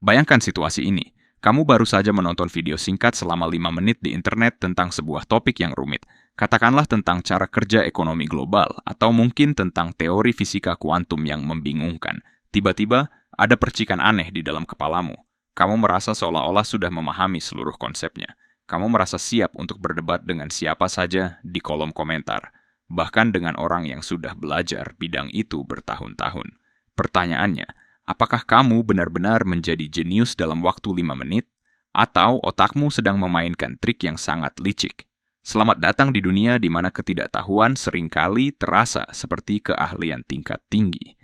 Bayangkan situasi ini. Kamu baru saja menonton video singkat selama 5 menit di internet tentang sebuah topik yang rumit. Katakanlah tentang cara kerja ekonomi global, atau mungkin tentang teori fisika kuantum yang membingungkan. Tiba-tiba, ada percikan aneh di dalam kepalamu. Kamu merasa seolah-olah sudah memahami seluruh konsepnya. Kamu merasa siap untuk berdebat dengan siapa saja di kolom komentar, bahkan dengan orang yang sudah belajar bidang itu bertahun-tahun. Pertanyaannya, apakah kamu benar-benar menjadi jenius dalam waktu 5 menit? Atau otakmu sedang memainkan trik yang sangat licik? Selamat datang di dunia di mana ketidaktahuan seringkali terasa seperti keahlian tingkat tinggi.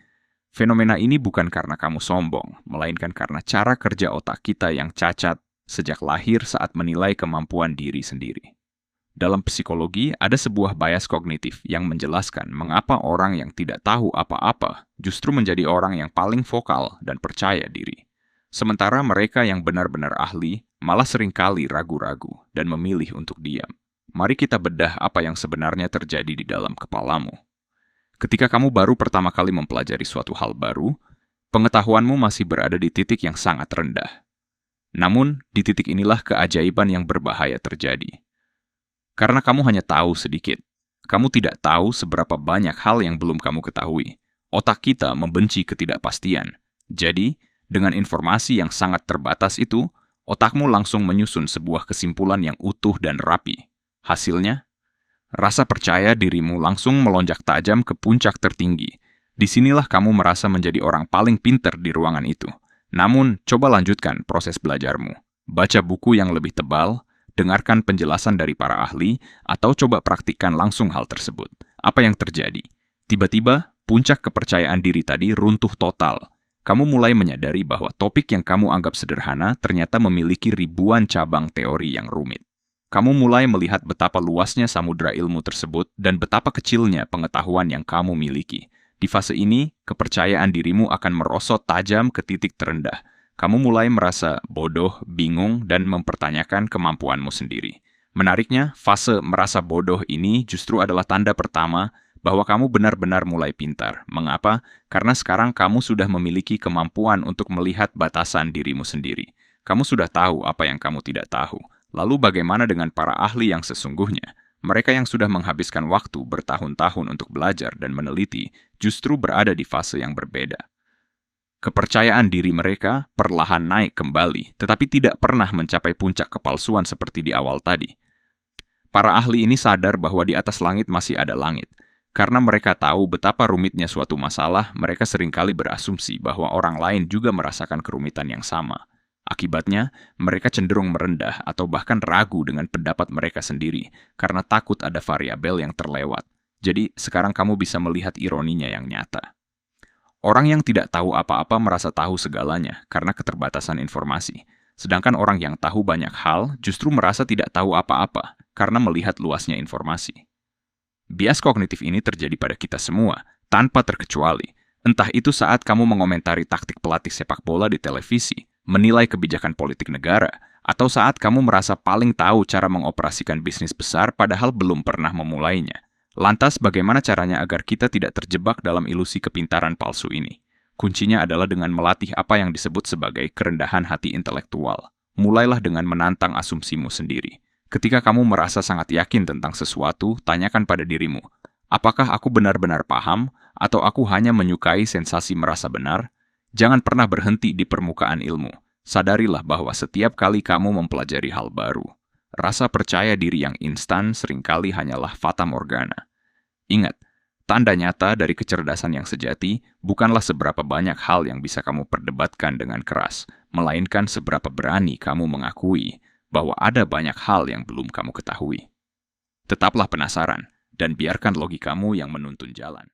Fenomena ini bukan karena kamu sombong, melainkan karena cara kerja otak kita yang cacat sejak lahir saat menilai kemampuan diri sendiri. Dalam psikologi, ada sebuah bias kognitif yang menjelaskan mengapa orang yang tidak tahu apa-apa justru menjadi orang yang paling vokal dan percaya diri. Sementara mereka yang benar-benar ahli malah seringkali ragu-ragu dan memilih untuk diam. Mari kita bedah apa yang sebenarnya terjadi di dalam kepalamu. Ketika kamu baru pertama kali mempelajari suatu hal baru, pengetahuanmu masih berada di titik yang sangat rendah. Namun, di titik inilah keajaiban yang berbahaya terjadi. Karena kamu hanya tahu sedikit. Kamu tidak tahu seberapa banyak hal yang belum kamu ketahui. Otak kita membenci ketidakpastian. Jadi, dengan informasi yang sangat terbatas itu, otakmu langsung menyusun sebuah kesimpulan yang utuh dan rapi. Hasilnya, rasa percaya dirimu langsung melonjak tajam ke puncak tertinggi. Disinilah kamu merasa menjadi orang paling pintar di ruangan itu. Namun, coba lanjutkan proses belajarmu. Baca buku yang lebih tebal, dengarkan penjelasan dari para ahli, atau coba praktikkan langsung hal tersebut. Apa yang terjadi? Tiba-tiba, puncak kepercayaan diri tadi runtuh total. Kamu mulai menyadari bahwa topik yang kamu anggap sederhana ternyata memiliki ribuan cabang teori yang rumit. Kamu mulai melihat betapa luasnya samudera ilmu tersebut dan betapa kecilnya pengetahuan yang kamu miliki. Di fase ini, kepercayaan dirimu akan merosot tajam ke titik terendah. Kamu mulai merasa bodoh, bingung, dan mempertanyakan kemampuanmu sendiri. Menariknya, fase merasa bodoh ini justru adalah tanda pertama bahwa kamu benar-benar mulai pintar. Mengapa? Karena sekarang kamu sudah memiliki kemampuan untuk melihat batasan dirimu sendiri. Kamu sudah tahu apa yang kamu tidak tahu. Lalu bagaimana dengan para ahli yang sesungguhnya? Mereka yang sudah menghabiskan waktu bertahun-tahun untuk belajar dan meneliti justru berada di fase yang berbeda. Kepercayaan diri mereka perlahan naik kembali, tetapi tidak pernah mencapai puncak kepalsuan seperti di awal tadi. Para ahli ini sadar bahwa di atas langit masih ada langit. Karena mereka tahu betapa rumitnya suatu masalah, mereka seringkali berasumsi bahwa orang lain juga merasakan kerumitan yang sama. Akibatnya, mereka cenderung merendah atau bahkan ragu dengan pendapat mereka sendiri, karena takut ada variabel yang terlewat. Jadi, sekarang kamu bisa melihat ironinya yang nyata. Orang yang tidak tahu apa-apa merasa tahu segalanya karena keterbatasan informasi. Sedangkan orang yang tahu banyak hal justru merasa tidak tahu apa-apa karena melihat luasnya informasi. Bias kognitif ini terjadi pada kita semua, tanpa terkecuali. Entah itu saat kamu mengomentari taktik pelatih sepak bola di televisi, menilai kebijakan politik negara, atau saat kamu merasa paling tahu cara mengoperasikan bisnis besar padahal belum pernah memulainya. Lantas, bagaimana caranya agar kita tidak terjebak dalam ilusi kepintaran palsu ini? Kuncinya adalah dengan melatih apa yang disebut sebagai kerendahan hati intelektual. Mulailah dengan menantang asumsimu sendiri. Ketika kamu merasa sangat yakin tentang sesuatu, tanyakan pada dirimu, apakah aku benar-benar paham, atau aku hanya menyukai sensasi merasa benar? Jangan pernah berhenti di permukaan ilmu. Sadarilah bahwa setiap kali kamu mempelajari hal baru, rasa percaya diri yang instan seringkali hanyalah fata morgana. Ingat, tanda nyata dari kecerdasan yang sejati bukanlah seberapa banyak hal yang bisa kamu perdebatkan dengan keras, melainkan seberapa berani kamu mengakui bahwa ada banyak hal yang belum kamu ketahui. Tetaplah penasaran, dan biarkan logikamu yang menuntun jalan.